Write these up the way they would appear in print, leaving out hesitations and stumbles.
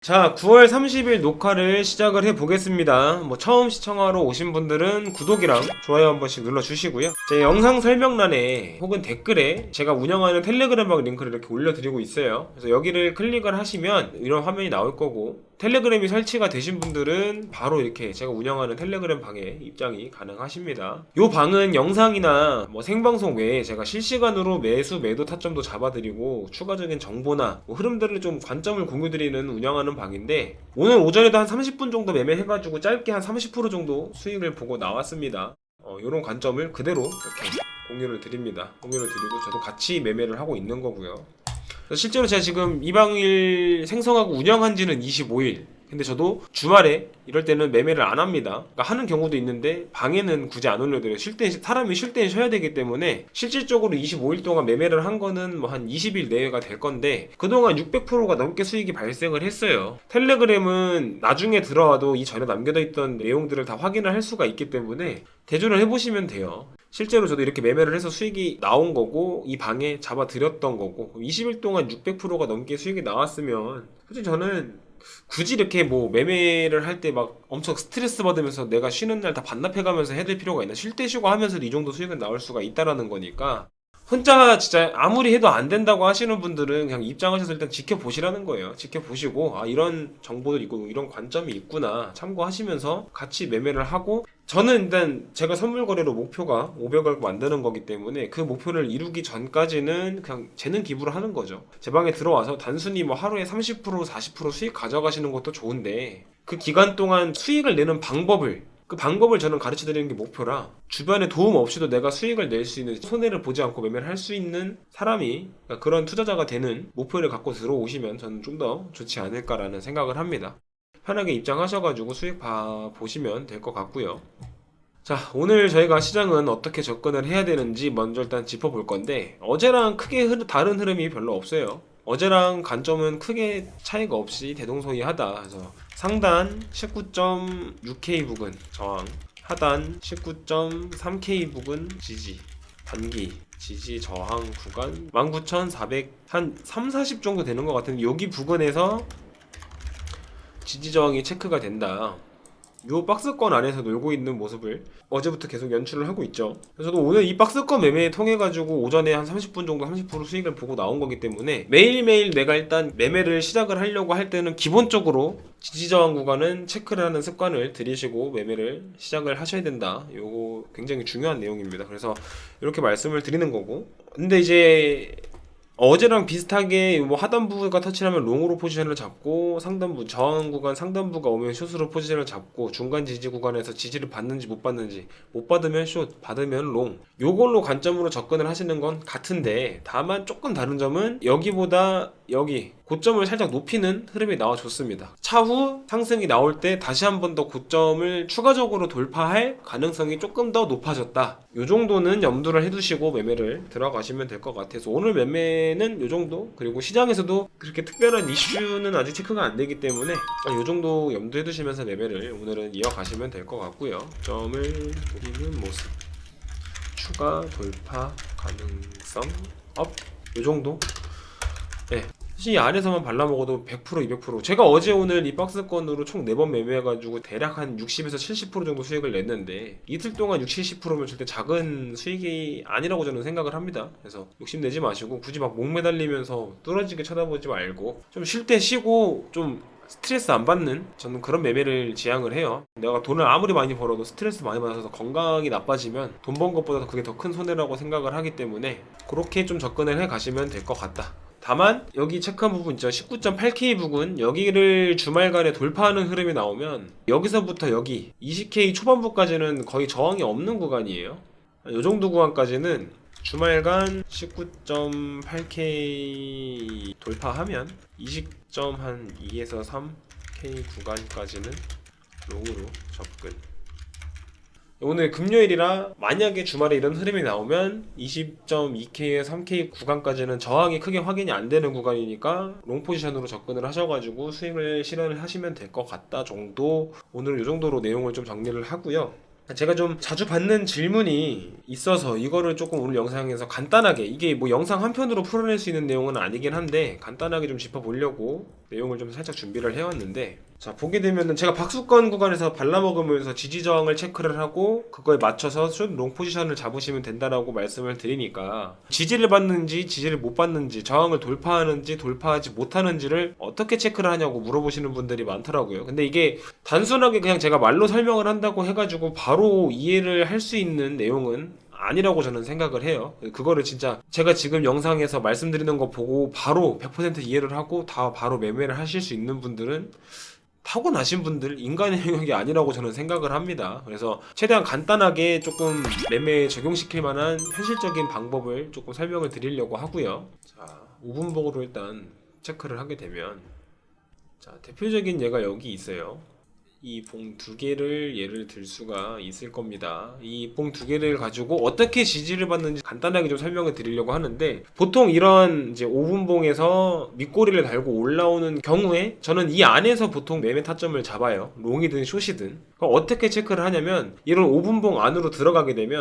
자, 9월 30일 녹화를 시작을 해보겠습니다. 처음 시청하러 오신 분들은 구독이랑 좋아요 한 번씩 눌러주시고요. 제 영상 설명란에 혹은 댓글에 제가 운영하는 텔레그램방 링크를 이렇게 올려드리고 있어요. 그래서 여기를 클릭을 하시면 이런 화면이 나올 거고, 텔레그램이 설치가 되신 분들은 바로 이렇게 제가 운영하는 텔레그램 방에 입장이 가능하십니다. 이 방은 영상이나 생방송 외에 제가 실시간으로 매수 매도 타점도 잡아드리고 추가적인 정보나 흐름들을 좀 관점을 공유드리는 운영하는 방인데, 오늘 오전에도 한 30분 정도 매매해가지고 짧게 한 30% 정도 수익을 보고 나왔습니다. 이런 관점을 그대로 이렇게 공유를 드립니다. 공유를 드리고 저도 같이 매매를 하고 있는 거고요. 실제로 제가 지금 이 방을 생성하고 운영한 지는 25일. 근데 저도 주말에 이럴 때는 매매를 안 합니다. 그러니까 하는 경우도 있는데 방에는 굳이 안 올려드려요. 사람이 쉴 때는 쉬어야 되기 때문에 실질적으로 25일 동안 매매를 한 거는 한 20일 내외가 될 건데, 그동안 600%가 넘게 수익이 발생을 했어요. 텔레그램은 나중에 들어와도 이 전에 남겨져 있던 내용들을 다 확인을 할 수가 있기 때문에 대조를 해보시면 돼요. 실제로 저도 이렇게 매매를 해서 수익이 나온 거고, 이 방에 잡아드렸던 거고, 20일 동안 600%가 넘게 수익이 나왔으면 솔직히 저는 굳이 이렇게 매매를 할 때 막 엄청 스트레스 받으면서 내가 쉬는 날 다 반납해가면서 해야 될 필요가 있나. 쉴 때 쉬고 하면서도 이 정도 수익은 나올 수가 있다라는 거니까, 혼자 진짜 아무리 해도 안 된다고 하시는 분들은 그냥 입장하셔서 일단 지켜보시라는 거예요. 지켜보시고, 이런 정보도 있고 이런 관점이 있구나 참고하시면서 같이 매매를 하고, 저는 일단 제가 선물 거래로 목표가 500억 만드는 거기 때문에 그 목표를 이루기 전까지는 그냥 재능 기부를 하는 거죠. 제 방에 들어와서 단순히 하루에 30% 40% 수익 가져가시는 것도 좋은데, 그 기간 동안 수익을 내는 그 방법을 저는 가르쳐 드리는 게 목표라, 주변에 도움 없이도 내가 수익을 낼 수 있는, 손해를 보지 않고 매매를 할 수 있는 사람이, 그러니까 그런 투자자가 되는 목표를 갖고 들어오시면 저는 좀 더 좋지 않을까라는 생각을 합니다. 편하게 입장하셔가지고 수익 보시면 될 것 같고요. 자, 오늘 저희가 시장은 어떻게 접근을 해야 되는지 먼저 일단 짚어볼 건데, 어제랑 크게 다른 흐름이 별로 없어요. 어제랑 관점은 크게 차이가 없이 대동소이하다. 그래서 상단 19.6K 부근 저항, 하단 19.3K 부근 지지, 단기 지지 저항 구간 19,400, 한 3, 40 정도 되는 것 같은데, 여기 부근에서 지지 저항이 체크가 된다. 요 박스권 안에서 놀고 있는 모습을 어제부터 계속 연출을 하고 있죠. 그래서 저도 오늘 이 박스권 매매에 통해 가지고 오전에 한 30분 정도 30% 수익을 보고 나온 거기 때문에, 매일매일 내가 일단 매매를 시작을 하려고 할 때는 기본적으로 지지저항 구간은 체크를 하는 습관을 들이시고 매매를 시작을 하셔야 된다. 요거 굉장히 중요한 내용입니다. 그래서 이렇게 말씀을 드리는 거고, 근데 이제 어제랑 비슷하게 하단부가 터치하면 롱으로 포지션을 잡고, 상단부 저항 구간 상단부가 오면 숏으로 포지션을 잡고, 중간 지지 구간에서 지지를 받는지 못 받는지, 못 받으면 숏, 받으면 롱, 요걸로 관점으로 접근을 하시는 건 같은데, 다만 조금 다른 점은 여기보다 여기 고점을 살짝 높이는 흐름이 나와줬습니다. 차후 상승이 나올 때 다시 한 번 더 고점을 추가적으로 돌파할 가능성이 조금 더 높아졌다. 요 정도는 염두를 해두시고 매매를 들어가시면 될 것 같아서, 오늘 매매는 요 정도. 그리고 시장에서도 그렇게 특별한 이슈는 아직 체크가 안 되기 때문에 요 정도 염두해 두시면서 매매를 오늘은 이어가시면 될 것 같고요. 점을 노리는 모습, 추가 돌파 가능성 업, 요 정도. 네. 사실 이 안에서만 발라먹어도 100% 200%, 제가 어제 오늘 이 박스권으로 총 4번 매매해가지고 대략 한 60에서 70% 정도 수익을 냈는데, 이틀 동안 60, 70%면 절대 작은 수익이 아니라고 저는 생각을 합니다. 그래서 욕심내지 마시고 굳이 목 매달리면서 뚫어지게 쳐다보지 말고 좀 쉴 때 쉬고, 좀 스트레스 안 받는, 저는 그런 매매를 지향을 해요. 내가 돈을 아무리 많이 벌어도 스트레스 많이 받아서 건강이 나빠지면 돈 번 것보다 그게 더 큰 손해라고 생각을 하기 때문에, 그렇게 좀 접근을 해 가시면 될 것 같다. 다만 여기 체크한 부분 있죠. 19.8K 부근, 여기를 주말간에 돌파하는 흐름이 나오면 여기서부터 여기 20K 초반부까지는 거의 저항이 없는 구간이에요. 이 정도 구간까지는 주말간 19.8K 돌파하면 20.2에서 3K 구간까지는 롱으로 접근. 오늘 금요일이라 만약에 주말에 이런 흐름이 나오면 20.2K에서 3K 구간까지는 저항이 크게 확인이 안 되는 구간이니까 롱 포지션으로 접근을 하셔가지고 수익을 실현을 하시면 될 것 같다 정도. 오늘은 이 정도로 내용을 좀 정리를 하고요. 제가 좀 자주 받는 질문이 있어서 이거를 조금 오늘 영상에서 간단하게, 이게 뭐 영상 한 편으로 풀어낼 수 있는 내용은 아니긴 한데 간단하게 좀 짚어보려고 내용을 좀 살짝 준비를 해왔는데, 자 보게 되면은 제가 박수권 구간에서 발라먹으면서 지지 저항을 체크를 하고 그거에 맞춰서 롱 포지션을 잡으시면 된다라고 말씀을 드리니까, 지지를 받는지 지지를 못 받는지, 저항을 돌파하는지 돌파하지 못하는지를 어떻게 체크를 하냐고 물어보시는 분들이 많더라고요. 근데 이게 단순하게 그냥 제가 말로 설명을 한다고 해가지고 바로 이해를 할 수 있는 내용은 아니라고 저는 생각을 해요. 그거를 진짜 제가 지금 영상에서 말씀드리는 거 보고 바로 100% 이해를 하고 다 바로 매매를 하실 수 있는 분들은 타고나신 분들, 인간의 영역이 아니라고 저는 생각을 합니다. 그래서 최대한 간단하게 조금 매매에 적용시킬 만한 현실적인 방법을 조금 설명을 드리려고 하고요. 자, 5분봉으로 일단 체크를 하게 되면, 자 대표적인 예가 여기 있어요. 이 봉 두 개를 예를 들 수가 있을 겁니다. 이 봉 두 개를 가지고 어떻게 지지를 받는지 간단하게 좀 설명을 드리려고 하는데, 보통 이런 이제 5분봉에서 밑꼬리를 달고 올라오는 경우에 저는 이 안에서 보통 매매 타점을 잡아요. 롱이든 숏이든. 그럼 어떻게 체크를 하냐면, 이런 5분봉 안으로 들어가게 되면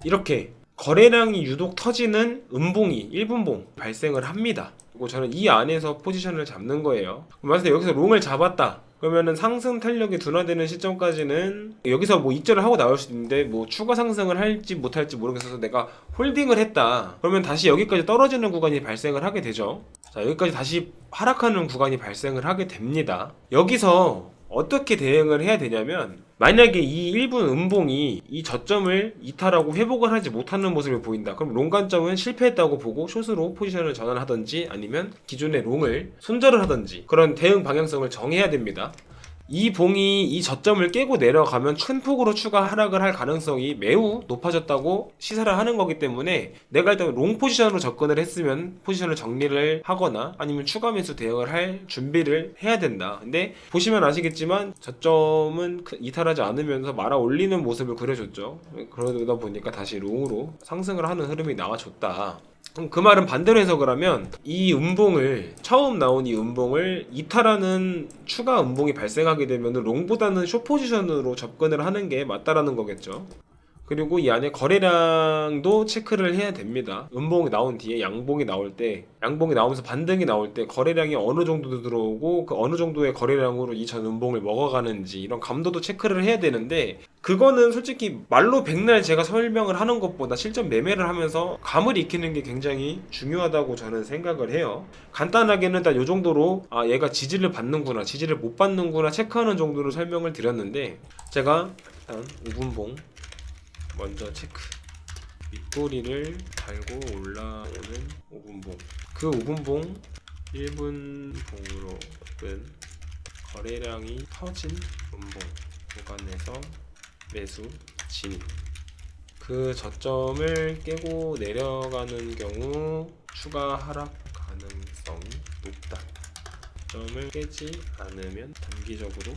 이렇게 거래량이 유독 터지는 음봉이 1분봉 발생을 합니다. 그리고 저는 이 안에서 포지션을 잡는 거예요. 만약에 여기서 롱을 잡았다 그러면은 상승 탄력이 둔화되는 시점까지는 여기서 뭐 입절을 하고 나올 수도 있는데, 뭐 추가 상승을 할지 못할지 모르겠어서 내가 홀딩을 했다 그러면 다시 여기까지 떨어지는 구간이 발생을 하게 되죠. 자, 여기까지 다시 하락하는 구간이 발생을 하게 됩니다. 여기서 어떻게 대응을 해야 되냐면, 만약에 이 1분 음봉이 이 저점을 이탈하고 회복을 하지 못하는 모습을 보인다. 그럼 롱 관점은 실패했다고 보고 숏으로 포지션을 전환하든지 아니면 기존의 롱을 손절을 하든지 그런 대응 방향성을 정해야 됩니다. 이 봉이 이 저점을 깨고 내려가면 큰 폭으로 추가 하락을 할 가능성이 매우 높아졌다고 시사를 하는 거기 때문에, 내가 일단 롱 포지션으로 접근을 했으면 포지션을 정리를 하거나 아니면 추가 매수 대응을 할 준비를 해야 된다. 근데 보시면 아시겠지만 저점은 이탈하지 않으면서 말아 올리는 모습을 그려줬죠. 그러다 보니까 다시 롱으로 상승을 하는 흐름이 나와줬다. 그 말은 반대로 해석을 하면, 이 음봉을, 처음 나온 이 음봉을 이탈하는 추가 음봉이 발생하게 되면 롱보다는 숏 포지션으로 접근을 하는 게 맞다라는 거겠죠. 그리고 이 안에 거래량도 체크를 해야 됩니다. 음봉이 나온 뒤에 양봉이 나올 때, 양봉이 나오면서 반등이 나올 때 거래량이 어느 정도 들어오고 그 어느 정도의 거래량으로 이 전 음봉을 먹어가는지 이런 감도도 체크를 해야 되는데, 그거는 솔직히 말로 백날 제가 설명을 하는 것보다 실전 매매를 하면서 감을 익히는 게 굉장히 중요하다고 저는 생각을 해요. 간단하게는 딱 이 정도로 얘가 지지를 받는구나 지지를 못 받는구나 체크하는 정도로 설명을 드렸는데, 제가 일단 5분봉 먼저 체크. 밑꼬리를 달고 올라오는 5분봉. 그 5분봉 1분봉으로 은 거래량이 터진 음봉 구간에서 매수 진입. 그 저점을 깨고 내려가는 경우 추가 하락 가능성이 높다. 저점을 깨지 않으면 단기적으로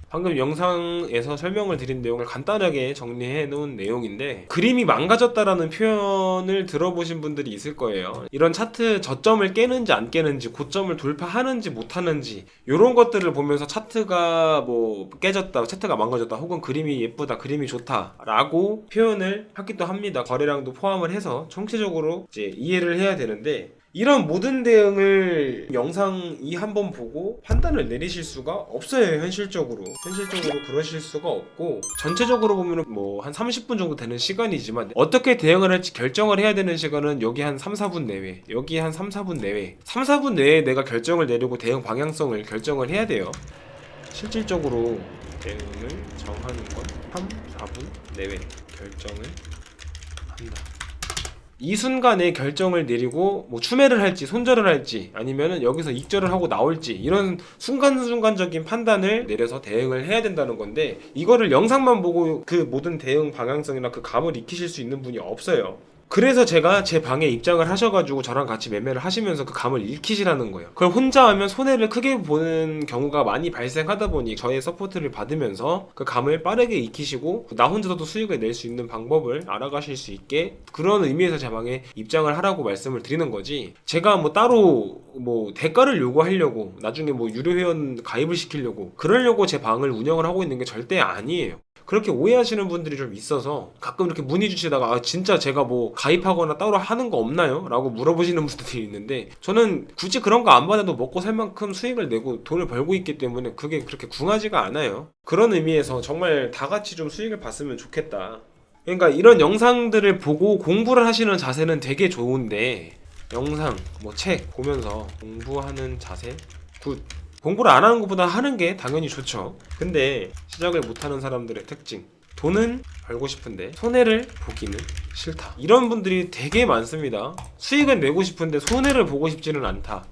방금 영상에서 설명을 드린 내용을 간단하게 정리해 놓은 내용인데, 그림이 망가졌다라는 표현을 들어보신 분들이 있을 거예요. 이런 차트 저점을 깨는지 안 깨는지, 고점을 돌파하는지 못하는지 이런 것들을 보면서 차트가 뭐 깨졌다, 차트가 망가졌다, 혹은 그림이 예쁘다, 그림이 좋다 라고 표현을 하기도 합니다. 거래량도 포함을 해서 총체적으로 이제 이해를 해야 되는데, 이런 모든 대응을 영상 이 한 번 보고 판단을 내리실 수가 없어요. 현실적으로 그러실 수가 없고, 전체적으로 보면 뭐 한 30분 정도 되는 시간이지만 어떻게 대응을 할지 결정을 해야 되는 시간은 여기 한 3, 4분 내외, 여기 한 3, 4분 내외, 3, 4분 내에 내가 결정을 내리고 대응 방향성을 결정을 해야 돼요. 실질적으로 대응을 정하는 건 3, 4분 내외 결정을 한다. 이 순간에 결정을 내리고 뭐 추매를 할지 손절을 할지 아니면은 여기서 익절을 하고 나올지, 이런 순간순간적인 판단을 내려서 대응을 해야 된다는 건데, 이거를 영상만 보고 그 모든 대응 방향성이나 그 감을 익히실 수 있는 분이 없어요. 그래서 제가 제 방에 입장을 하셔가지고 저랑 같이 매매를 하시면서 그 감을 익히시라는 거예요. 그걸 혼자 하면 손해를 크게 보는 경우가 많이 발생하다 보니 저의 서포트를 받으면서 그 감을 빠르게 익히시고 나 혼자서도 수익을 낼 수 있는 방법을 알아가실 수 있게, 그런 의미에서 제 방에 입장을 하라고 말씀을 드리는 거지, 제가 뭐 따로 뭐 대가를 요구하려고 나중에 뭐 유료 회원 가입을 시키려고 그러려고 제 방을 운영을 하고 있는 게 절대 아니에요. 그렇게 오해하시는 분들이 좀 있어서 가끔 이렇게 문의 주시다가 아 진짜 제가 뭐 가입하거나 따로 하는 거 없나요? 라고 물어보시는 분들이 있는데 저는 굳이 그런 거 안 받아도 먹고 살 만큼 수익을 내고 돈을 벌고 있기 때문에 그게 그렇게 궁하지가 않아요. 그런 의미에서 정말 다 같이 좀 수익을 봤으면 좋겠다. 그러니까 이런 영상들을 보고 공부를 하시는 자세는 되게 좋은데 영상, 뭐 책 보면서 공부하는 자세? 굿. 공부를 안 하는 것보다 하는 게 당연히 좋죠. 근데 시작을 못하는 사람들의 특징. 돈은 벌고 싶은데 손해를 보기는 싫다. 이런 분들이 되게 많습니다. 수익은 내고 싶은데 손해를 보고 싶지는 않다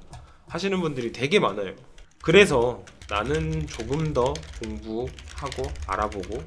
하시는 분들이 되게 많아요. 그래서 나는 조금 더 공부하고 알아보고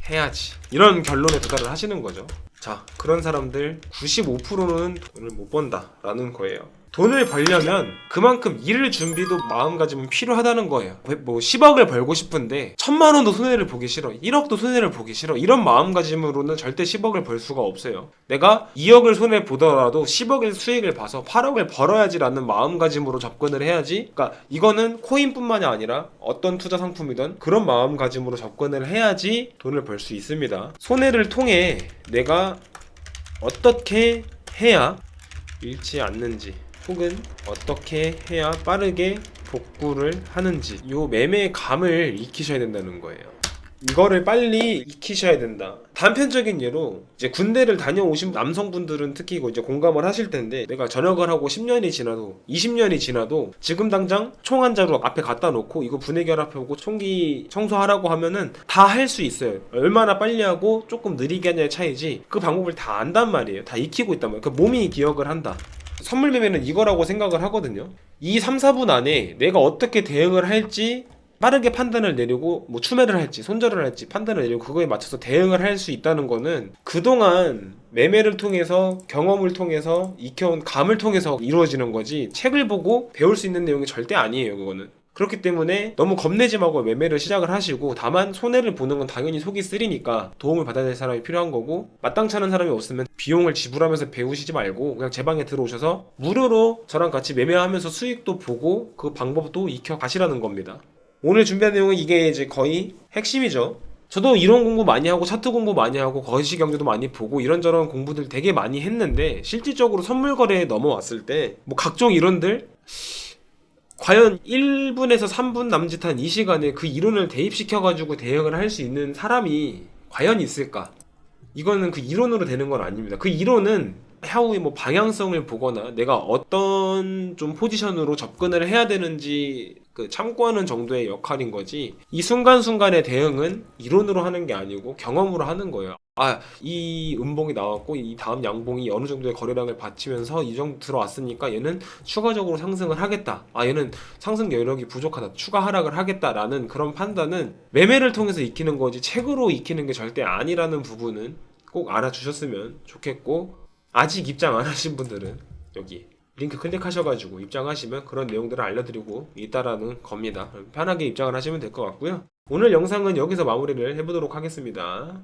해야지. 이런 결론에 도달을 하시는 거죠. 자, 그런 사람들 95%는 돈을 못 번다 라는 거예요. 돈을 벌려면 그만큼 일을 준비도 마음가짐은 필요하다는 거예요. 뭐 10억을 벌고 싶은데 1000만 원도 손해를 보기 싫어, 1억도 손해를 보기 싫어, 이런 마음가짐으로는 절대 10억을 벌 수가 없어요. 내가 2억을 손해 보더라도 10억의 수익을 봐서 8억을 벌어야지라는 마음가짐으로 접근을 해야지. 그러니까 이거는 코인뿐만이 아니라 어떤 투자 상품이든 그런 마음가짐으로 접근을 해야지 돈을 벌 수 있습니다. 손해를 통해 내가 어떻게 해야 잃지 않는지, 혹은 어떻게 해야 빠르게 복구를 하는지, 요 매매의 감을 익히셔야 된다는 거예요. 이거를 빨리 익히셔야 된다. 단편적인 예로 이제 군대를 다녀오신 남성분들은 특히 이제 공감을 하실 텐데, 내가 전역을 하고 10년이 지나도 20년이 지나도 지금 당장 총 한 자루 앞에 갖다 놓고 이거 분해 결합해보고 총기 청소하라고 하면은 다 할 수 있어요. 얼마나 빨리 하고 조금 느리게 하냐의 차이지 그 방법을 다 안단 말이에요. 다 익히고 있단 말이에요. 그 몸이 기억을 한다. 선물 매매는 이거라고 생각을 하거든요. 이 3, 4분 안에 내가 어떻게 대응을 할지 빠르게 판단을 내리고, 뭐 추매를 할지 손절을 할지 판단을 내리고 그거에 맞춰서 대응을 할 수 있다는 거는 그동안 매매를 통해서 경험을 통해서 익혀온 감을 통해서 이루어지는 거지, 책을 보고 배울 수 있는 내용이 절대 아니에요. 그거는. 그렇기 때문에 너무 겁내지 말고 매매를 시작을 하시고, 다만 손해를 보는 건 당연히 속이 쓰리니까 도움을 받아야 될 사람이 필요한 거고, 마땅치 않은 사람이 없으면 비용을 지불하면서 배우시지 말고 그냥 제 방에 들어오셔서 무료로 저랑 같이 매매하면서 수익도 보고 그 방법도 익혀 가시라는 겁니다. 오늘 준비한 내용은 이게 이제 거의 핵심이죠. 저도 이론 공부 많이 하고 차트 공부 많이 하고 거시 경제도 많이 보고 이런저런 공부들 되게 많이 했는데, 실질적으로 선물 거래에 넘어왔을 때 뭐 각종 이론들, 과연 1분에서 3분 남짓한 이 시간에 그 이론을 대입시켜가지고 대응을 할 수 있는 사람이 과연 있을까? 이거는 그 이론으로 되는 건 아닙니다. 그 이론은 향후에 뭐 방향성을 보거나 내가 어떤 좀 포지션으로 접근을 해야 되는지 그 참고하는 정도의 역할인 거지, 이 순간순간의 대응은 이론으로 하는 게 아니고 경험으로 하는 거예요. 아, 이 음봉이 나왔고 이 다음 양봉이 어느 정도의 거래량을 받치면서 이 정도 들어왔으니까 얘는 추가적으로 상승을 하겠다, 아 얘는 상승 여력이 부족하다, 추가 하락을 하겠다라는 그런 판단은 매매를 통해서 익히는 거지 책으로 익히는 게 절대 아니라는 부분은 꼭 알아주셨으면 좋겠고, 아직 입장 안 하신 분들은 여기 링크 클릭하셔가지고 입장하시면 그런 내용들을 알려드리고 있다라는 겁니다. 편하게 입장을 하시면 될 것 같고요. 오늘 영상은 여기서 마무리를 해보도록 하겠습니다.